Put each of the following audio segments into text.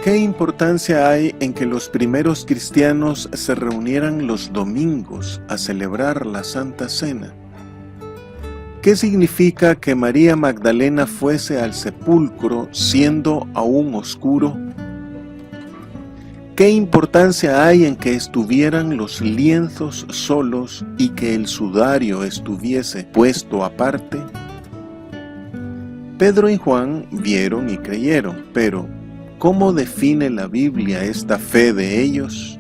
¿Qué importancia hay en que los primeros cristianos se reunieran los domingos a celebrar la Santa Cena? ¿Qué significa que María Magdalena fuese al sepulcro siendo aún oscuro? ¿Qué importancia hay en que estuvieran los lienzos solos y que el sudario estuviese puesto aparte? Pedro y Juan vieron y creyeron, pero ¿cómo define la Biblia esta fe de ellos?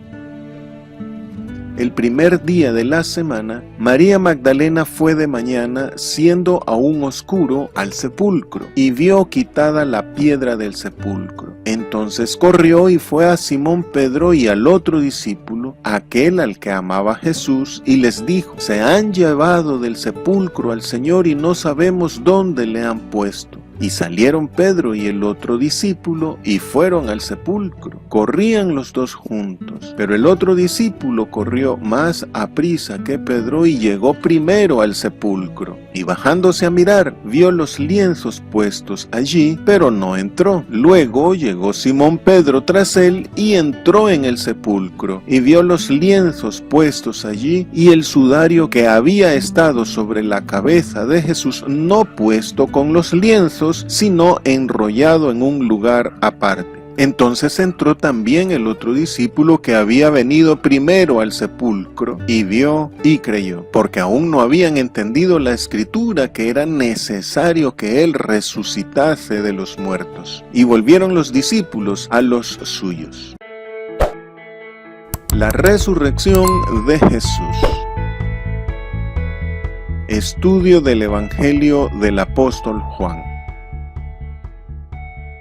El primer día de la semana, María Magdalena fue de mañana, siendo aún oscuro, al sepulcro, y vio quitada la piedra del sepulcro. Entonces corrió y fue a Simón Pedro y al otro discípulo, aquel al que amaba Jesús, y les dijo: se han llevado del sepulcro al Señor y no sabemos dónde le han puesto. Y salieron Pedro y el otro discípulo y fueron al sepulcro. Corrían los dos juntos, pero el otro discípulo corrió más aprisa que Pedro y llegó primero al sepulcro. Y bajándose a mirar, vio los lienzos puestos allí, pero no entró. Luego llegó Simón Pedro tras él y entró en el sepulcro, y vio los lienzos puestos allí, y el sudario que había estado sobre la cabeza de Jesús no puesto con los lienzos, sino enrollado en un lugar aparte. Entonces entró también el otro discípulo que había venido primero al sepulcro, y vio y creyó, porque aún no habían entendido la escritura que era necesario que él resucitase de los muertos. Y volvieron los discípulos a los suyos. La resurrección de Jesús. Estudio del Evangelio del apóstol Juan.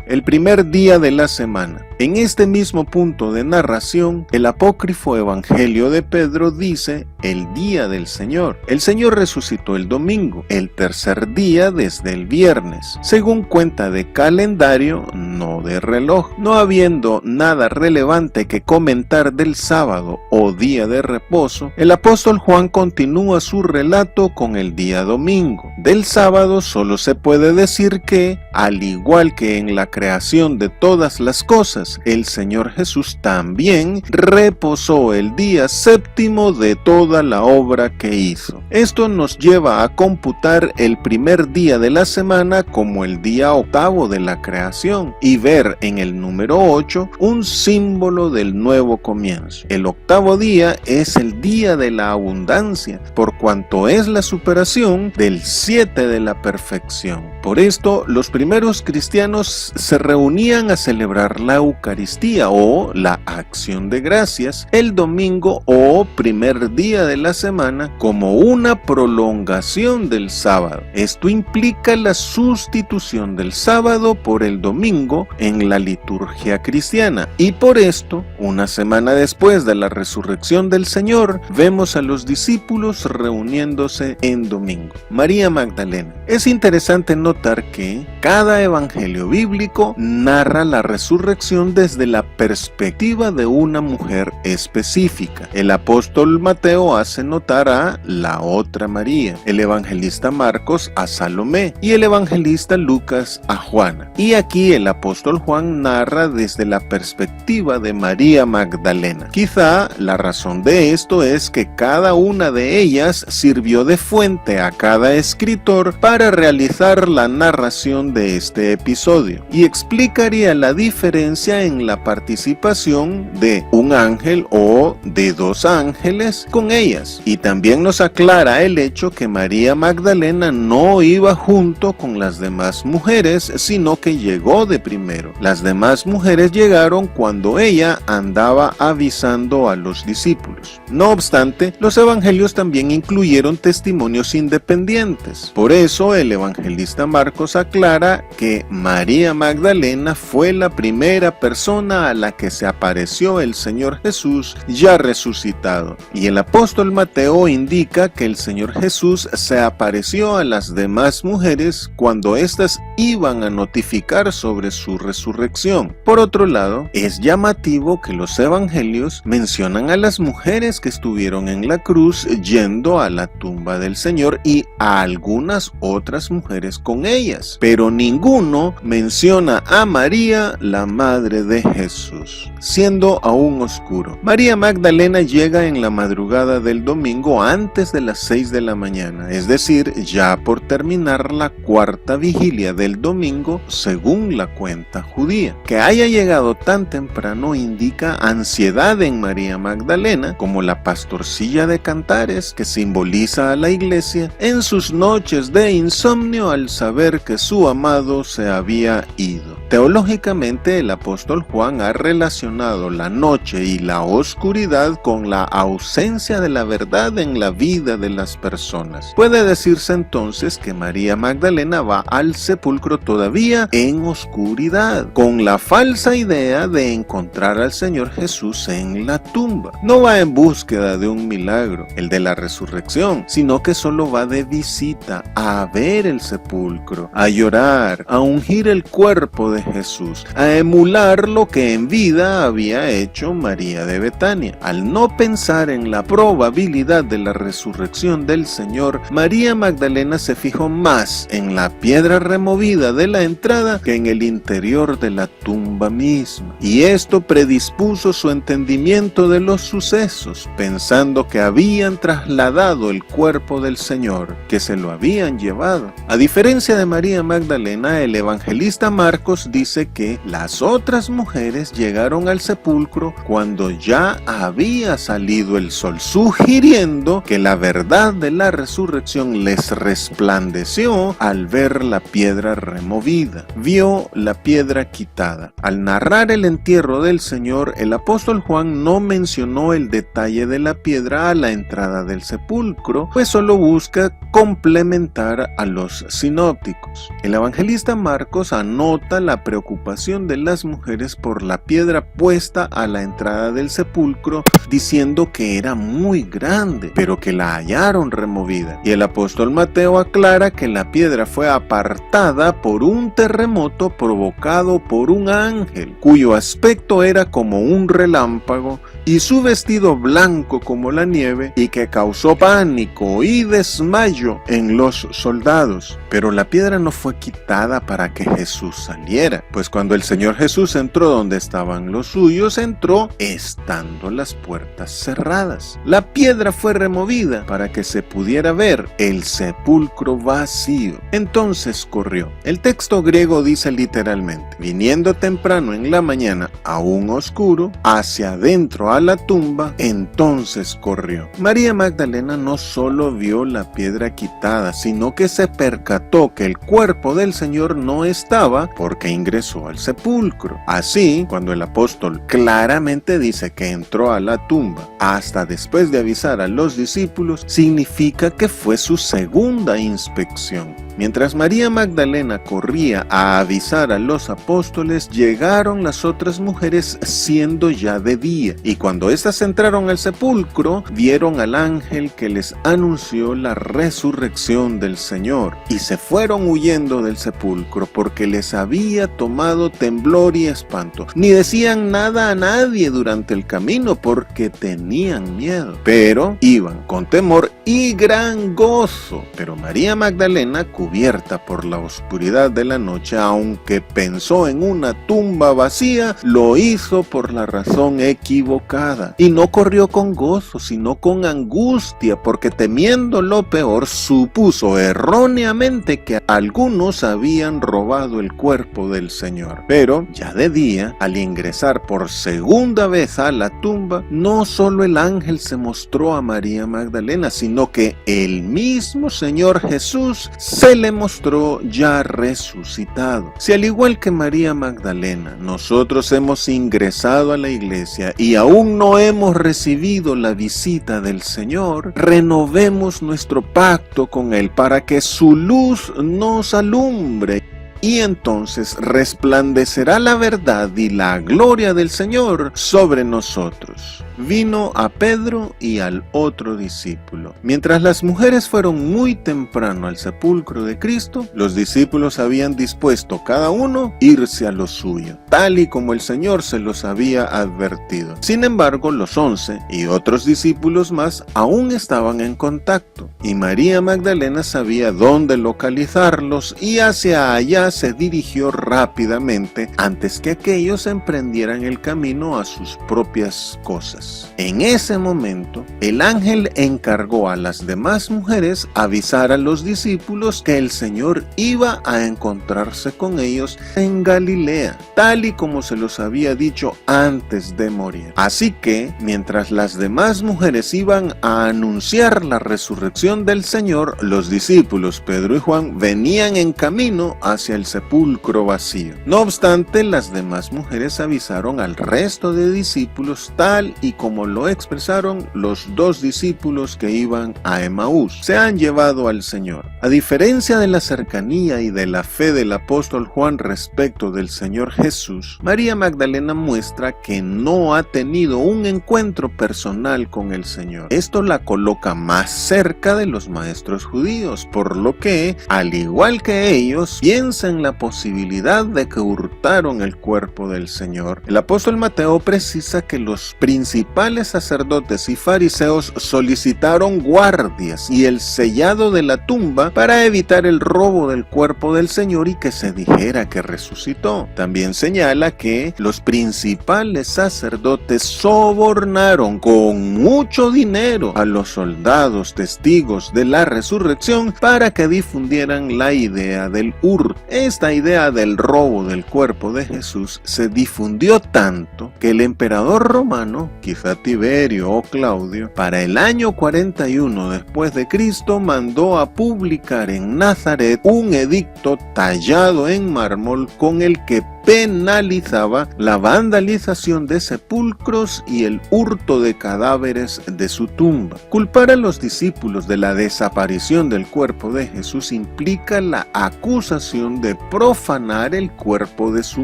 El primer día de la semana. En este mismo punto de narración, el apócrifo Evangelio de Pedro dice: el día del Señor. El Señor resucitó el domingo, el tercer día desde el viernes, según cuenta de calendario, no de reloj. No habiendo nada relevante que comentar del sábado o día de reposo, el apóstol Juan continúa su relato con el día domingo. Del sábado solo se puede decir que, al igual que en la creación de todas las cosas, el Señor Jesús también reposó el día séptimo de toda la obra que hizo. Esto nos lleva a computar el primer día de la semana como el día octavo de la creación y ver en el número 8 un símbolo del nuevo comienzo. El octavo día es el día de la abundancia, por cuanto es la superación del 7 de la perfección. Por esto, los primeros cristianos se reunían a celebrar la Eucaristía o la acción de gracias el domingo o primer día de la semana como una prolongación del sábado. Esto implica la sustitución del sábado por el domingo en la liturgia cristiana, y por esto, una semana después de la resurrección del Señor, vemos a los discípulos reuniéndose en domingo. María Magdalena. Es interesante notar que cada evangelio bíblico narra la resurrección desde la perspectiva de una mujer específica. El apóstol Mateo hace notar a la otra María, el evangelista Marcos a Salomé y el evangelista Lucas a Juana. Y aquí el apóstol Juan narra desde la perspectiva de María Magdalena. Quizá la razón de esto es que cada una de ellas sirvió de fuente a cada escritor para realizar la narración de este episodio, y explicaría la diferencia en la participación de un ángel o de dos ángeles con ellas, y también nos aclara el hecho que María Magdalena no iba junto con las demás mujeres, sino que llegó de primero. Las demás mujeres llegaron cuando ella andaba avisando a los discípulos. No obstante, los evangelios también incluyeron testimonios independientes. Por eso el evangelista Marcos aclara que María Magdalena fue la primera persona a la que se apareció el Señor Jesús ya resucitado, y el apóstol apóstol Mateo indica que el Señor Jesús se apareció a las demás mujeres cuando éstas iban a notificar sobre su resurrección. Por otro lado, es llamativo que los evangelios mencionan a las mujeres que estuvieron en la cruz yendo a la tumba del Señor y a algunas otras mujeres con ellas, pero ninguno menciona a María, la madre de Jesús, siendo aún oscuro. María Magdalena llega en la madrugada del domingo antes de las 6 de la mañana, es decir, ya por terminar la cuarta vigilia del domingo según la cuenta judía. Que haya llegado tan temprano indica ansiedad en María Magdalena, como la pastorcilla de Cantares que simboliza a la iglesia en sus noches de insomnio al saber que su amado se había ido. Teológicamente, el apóstol Juan ha relacionado la noche y la oscuridad con la ausencia de la verdad en la vida de las personas. Puede decirse entonces que María Magdalena va al sepulcro todavía en oscuridad, con la falsa idea de encontrar al Señor Jesús en la tumba. No va en búsqueda de un milagro, el de la resurrección, sino que solo va de visita a ver el sepulcro, a llorar, a ungir el cuerpo de Jesús, a emular lo que en vida había hecho María de Betania. Al no pensar en la probabilidad de la resurrección del Señor, María Magdalena se fijó más en la piedra removida de la entrada que en el interior de la tumba misma. Y esto predispuso su entendimiento de los sucesos, pensando que habían trasladado el cuerpo del Señor, que se lo habían llevado. A diferencia de María Magdalena, el evangelista Marcos dice que las otras mujeres llegaron al sepulcro cuando ya había salido el sol, sugiriendo que la verdad de la resurrección les resplandeció al ver la piedra removida. Vio la piedra quitada. Al narrar el entierro del Señor, el apóstol Juan no mencionó el detalle de la piedra a la entrada del sepulcro, pues solo busca complementar a los sinópticos. El evangelista Marcos anota la preocupación de las mujeres por la piedra puesta a la entrada del sepulcro, diciendo que era muy grande, pero que la hallaron removida. Y el apóstol Mateo aclara que la piedra fue apartada por un terremoto provocado por un ángel, cuyo aspecto era como un relámpago y su vestido blanco como la nieve, y que causó pánico y desmayo en los soldados. Pero la piedra no fue quitada para que Jesús saliera, pues cuando el Señor Jesús entró donde estaban los suyos, entró estando las puertas cerradas. La piedra fue removida para que se pudiera ver el sepulcro vacío. Entonces corrió. El texto griego dice literalmente: viniendo temprano en la mañana, aún oscuro, hacia adentro a la tumba, entonces corrió. María Magdalena no solo vio la piedra quitada, sino que se percató que el cuerpo del Señor no estaba porque ingresó al sepulcro. Así, cuando el apóstol claramente dice que entró a la tumba hasta después de avisar a los discípulos, significa que fue su segunda inspección. Mientras María Magdalena corría a avisar a los apóstoles, llegaron las otras mujeres siendo ya de día, y cuando éstas entraron al sepulcro, vieron al ángel que les anunció la resurrección del Señor, y se fueron huyendo del sepulcro porque les había tomado temblor y espanto. Ni decían nada a nadie durante el camino porque tenían miedo, pero iban con temor y gran gozo. Pero María Magdalena, cubierta por la oscuridad de la noche, aunque pensó en una tumba vacía, lo hizo por la razón equivocada, y no corrió con gozo, sino con angustia, porque temiendo lo peor, supuso erróneamente que algunos habían robado el cuerpo del Señor. Pero ya de día, al ingresar por segunda vez a la tumba, no solo el ángel se mostró a María Magdalena, sino que el mismo Señor Jesús se le mostró ya resucitado. Si al igual que María Magdalena, nosotros hemos ingresado a la iglesia y aún no hemos recibido la visita del Señor, renovemos nuestro pacto con Él para que su luz nos alumbre, y entonces resplandecerá la verdad y la gloria del Señor sobre nosotros. vino a Pedro y al otro discípulo. Mientras las mujeres fueron muy temprano al sepulcro de Cristo, los discípulos habían dispuesto cada uno irse a lo suyo, tal y como el Señor se los había advertido. Sin embargo, los 11 y otros discípulos más aún estaban en contacto, y María Magdalena sabía dónde localizarlos y hacia allá se dirigió rápidamente antes que aquellos emprendieran el camino a sus propias cosas. En ese momento, el ángel encargó a las demás mujeres avisar a los discípulos que el Señor iba a encontrarse con ellos en Galilea, tal y como se los había dicho antes de morir. Así que, mientras las demás mujeres iban a anunciar la resurrección del Señor, los discípulos Pedro y Juan venían en camino hacia el sepulcro vacío. No obstante, las demás mujeres avisaron al resto de discípulos tal y como lo expresaron los 2 discípulos que iban a Emaús. Se han llevado al Señor. A diferencia de la cercanía y de la fe del apóstol Juan respecto del Señor Jesús, María Magdalena muestra que no ha tenido un encuentro personal con el Señor. Esto la coloca más cerca de los maestros judíos, por lo que, al igual que ellos, piensa en la posibilidad de que hurtaron el cuerpo del Señor. El apóstol Mateo precisa que los principales sacerdotes y fariseos solicitaron guardias y el sellado de la tumba para evitar el robo del cuerpo del Señor y que se dijera que resucitó. También señala que los principales sacerdotes sobornaron con mucho dinero a los soldados testigos de la resurrección para que difundieran la idea del hurto. Esta idea del robo del cuerpo de Jesús se difundió tanto que el emperador romano, quizá Tiberio o Claudio, para el año 41 después de Cristo mandó a publicar en Nazaret un edicto tallado en mármol con el que penalizaba la vandalización de sepulcros y el hurto de cadáveres de su tumba. Culpar a los discípulos de la desaparición del cuerpo de Jesús implica la acusación de profanar el cuerpo de su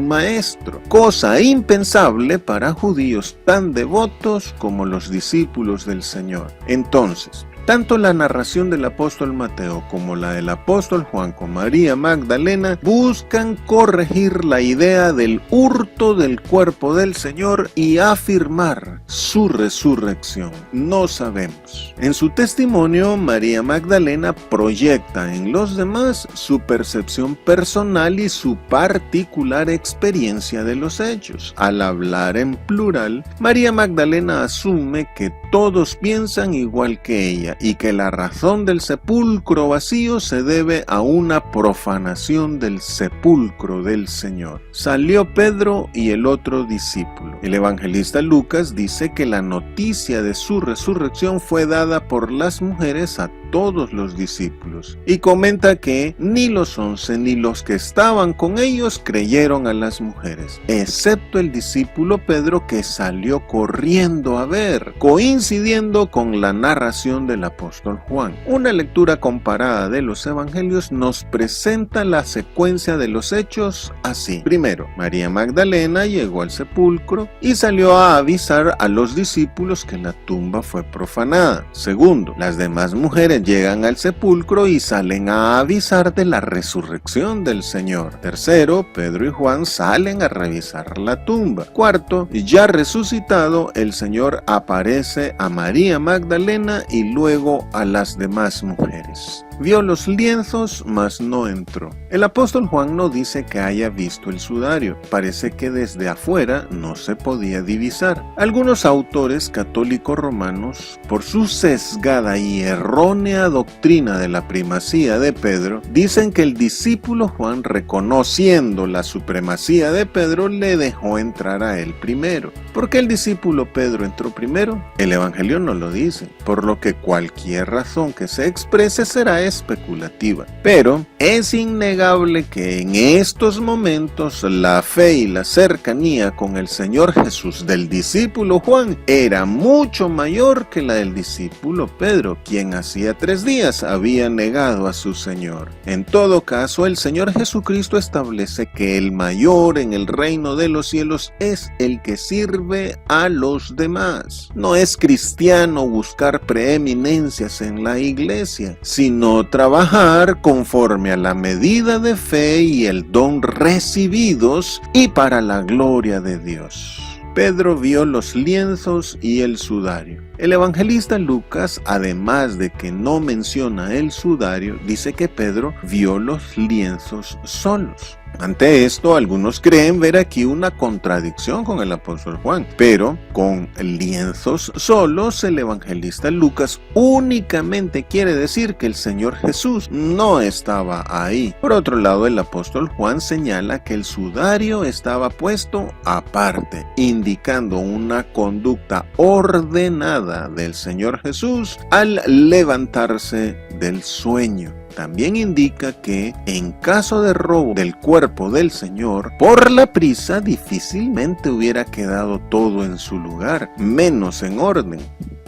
maestro, cosa impensable para judíos tan devotos como los discípulos del Señor. Entonces, tanto la narración del apóstol Mateo como la del apóstol Juan con María Magdalena buscan corregir la idea del hurto del cuerpo del Señor y afirmar su resurrección. No sabemos. En su testimonio, María Magdalena proyecta en los demás su percepción personal y su particular experiencia de los hechos. Al hablar en plural, María Magdalena asume que todos piensan igual que ella y que la razón del sepulcro vacío se debe a una profanación del sepulcro del Señor. Salió Pedro y el otro discípulo. El evangelista Lucas dice que la noticia de su resurrección fue dada por las mujeres a todos los discípulos y comenta que ni los 11 ni los que estaban con ellos creyeron a las mujeres, excepto el discípulo Pedro, que salió corriendo a ver, coincidiendo con la narración del apóstol Juan. Una lectura comparada de los evangelios nos presenta la secuencia de los hechos así. Primero, María Magdalena llegó al sepulcro y salió a avisar a los discípulos que la tumba fue profanada. Segundo, las demás mujeres llegan al sepulcro y salen a avisar de la resurrección del Señor. Tercero, Pedro y Juan salen a revisar la tumba. Cuarto, ya resucitado, el Señor aparece a María Magdalena y luego a las demás mujeres. Vio los lienzos, mas no entró. El apóstol Juan no dice que haya visto el sudario. Parece que desde afuera no se podía divisar. Algunos autores católicos romanos, por su sesgada y errónea doctrina de la primacía de Pedro, dicen que el discípulo Juan, reconociendo la supremacía de Pedro, le dejó entrar a él primero. ¿Por qué el discípulo Pedro entró primero? El evangelio no lo dice, por lo que cualquier razón que se exprese será especulativa. Pero Es innegable que en estos momentos la fe y la cercanía con el Señor Jesús del discípulo Juan era mucho mayor que la del discípulo Pedro, quien hacía 3 días había negado a su Señor. En todo caso, el Señor Jesucristo establece que el mayor en el reino de los cielos es el que sirve a los demás. No es cristiano buscar preeminencias en la iglesia, sino trabajar conforme a la medida de fe y el don recibidos y para la gloria de Dios. Pedro vio los lienzos y el sudario. El evangelista Lucas, además de que no menciona el sudario, dice que Pedro vio los lienzos solos. Ante esto, algunos creen ver aquí una contradicción con el apóstol Juan, pero con lienzos solos, el evangelista Lucas únicamente quiere decir que el Señor Jesús no estaba ahí. Por otro lado, el apóstol Juan señala que el sudario estaba puesto aparte, indicando una conducta ordenada del Señor Jesús al levantarse del sueño. También indica que en caso de robo del cuerpo del Señor, por la prisa difícilmente hubiera quedado todo en su lugar, menos en orden.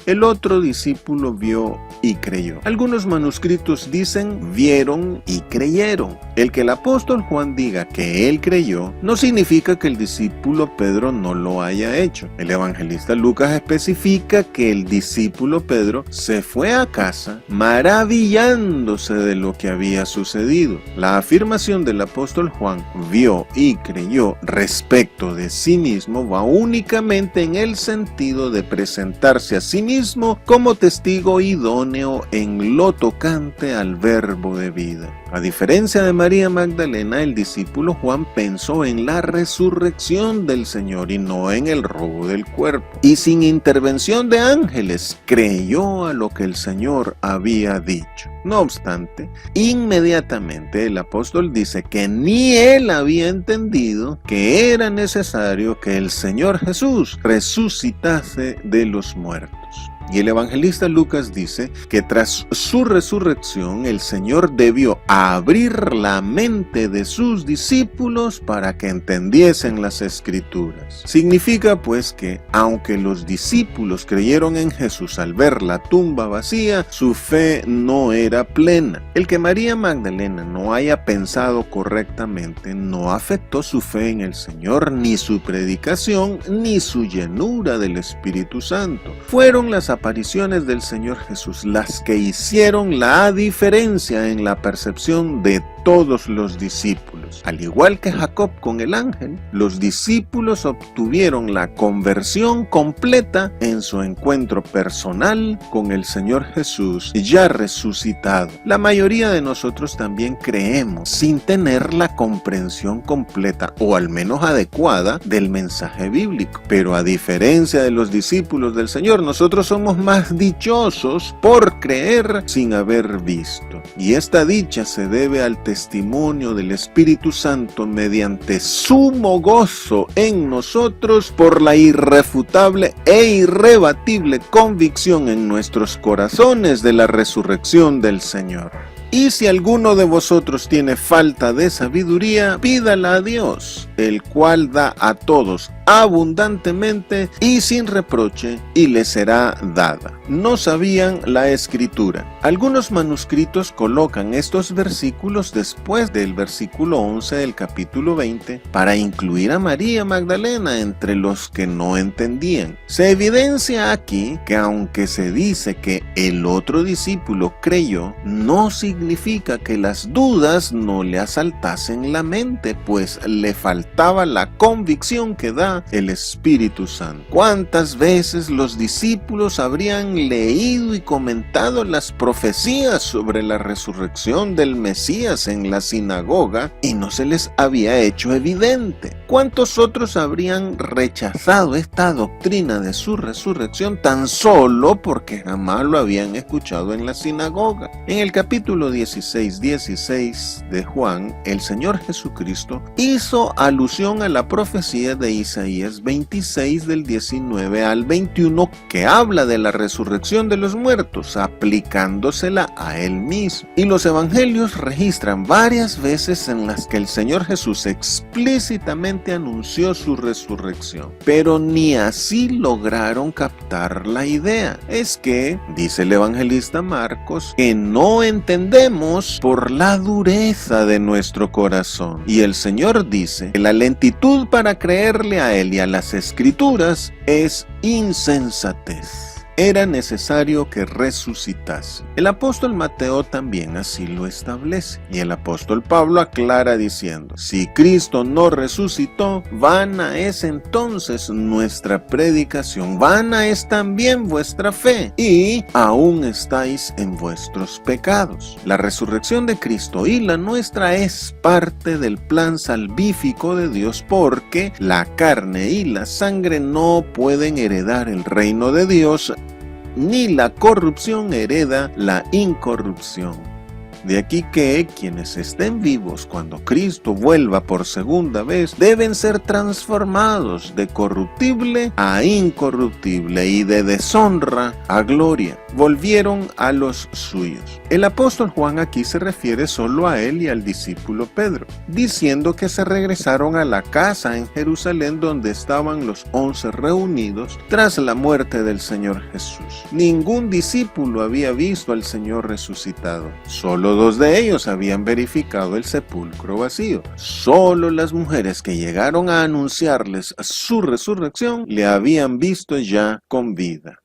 El otro discípulo vio y creyó. Algunos manuscritos dicen vieron y creyeron. El que el apóstol Juan diga que él creyó no significa que el discípulo Pedro no lo haya hecho. El evangelista Lucas especifica que el discípulo Pedro se fue a casa maravillándose de lo que había sucedido. La afirmación del apóstol Juan vio y creyó respecto de sí mismo va únicamente en el sentido de presentarse a sí mismo como testigo idóneo en lo tocante al verbo de vida. A diferencia de María Magdalena, el discípulo Juan pensó en la resurrección del Señor y no en el robo del cuerpo. Y sin intervención de ángeles, creyó a lo que el Señor había dicho. No obstante, inmediatamente el apóstol dice que ni él había entendido que era necesario que el Señor Jesús resucitase de los muertos. Y el evangelista Lucas dice que tras su resurrección el Señor debió abrir la mente de sus discípulos para que entendiesen las Escrituras. Significa pues que aunque los discípulos creyeron en Jesús al ver la tumba vacía, su fe no era plena. El que María Magdalena no haya pensado correctamente no afectó su fe en el Señor, ni su predicación, ni su llenura del Espíritu Santo. Fueron las apariciones del Señor Jesús las que hicieron la diferencia en la percepción de todos los discípulos. Al igual que Jacob con el ángel, los discípulos obtuvieron la conversión completa en su encuentro personal con el Señor Jesús ya resucitado. La mayoría de nosotros también creemos sin tener la comprensión completa o al menos adecuada del mensaje bíblico. Pero a diferencia de los discípulos del Señor, nosotros somos más dichosos por creer sin haber visto. Y esta dicha se debe al testimonio del Espíritu Santo mediante sumo gozo en nosotros por la irrefutable e irrebatible convicción en nuestros corazones de la resurrección del Señor. Y si alguno de vosotros tiene falta de sabiduría, pídala a Dios, el cual da a todos abundantemente y sin reproche, y le será dada. No sabían la Escritura. Algunos manuscritos colocan estos versículos después del versículo 11 del capítulo 20 para incluir a María Magdalena entre los que no entendían. Se evidencia aquí que aunque se dice que el otro discípulo creyó, no significa que las dudas no le asaltasen la mente, pues le faltaba la convicción que da el Espíritu Santo. ¿Cuántas veces los discípulos habrían leído y comentado las profecías sobre la resurrección del Mesías en la sinagoga y no se les había hecho evidente? ¿cuántos otros habrían rechazado esta doctrina de su resurrección tan solo porque jamás lo habían escuchado en la sinagoga? En el capítulo 16 de Juan, el Señor Jesucristo hizo alusión a la profecía de Isaías 26 del 19 al 21 que habla de la resurrección de los muertos, aplicándosela a él mismo. Y los evangelios registran varias veces en las que el Señor Jesús explícitamente anunció su resurrección, pero ni así lograron captar la idea. Es que, dice el evangelista Marcos, que no entendemos por la dureza de nuestro corazón. Y el Señor dice que la lentitud para creerle a Él y a las Escrituras es insensatez. Era necesario que resucitase. El apóstol Mateo también así lo establece. Y el apóstol Pablo aclara diciendo: si Cristo no resucitó, vana es entonces nuestra predicación, vana es también vuestra fe, y aún estáis en vuestros pecados. La resurrección de Cristo y la nuestra es parte del plan salvífico de Dios, porque la carne y la sangre no pueden heredar el reino de Dios, ni la corrupción hereda la incorrupción. De aquí que quienes estén vivos cuando Cristo vuelva por segunda vez deben ser transformados de corruptible a incorruptible y de deshonra a gloria. Volvieron a los suyos. El apóstol Juan aquí se refiere solo a él y al discípulo Pedro, diciendo que se regresaron a la casa en Jerusalén donde estaban los 11 reunidos tras la muerte del Señor Jesús. Ningún discípulo había visto al Señor resucitado. Solo 2 de ellos habían verificado el sepulcro vacío. Solo las mujeres que llegaron a anunciarles su resurrección le habían visto ya con vida.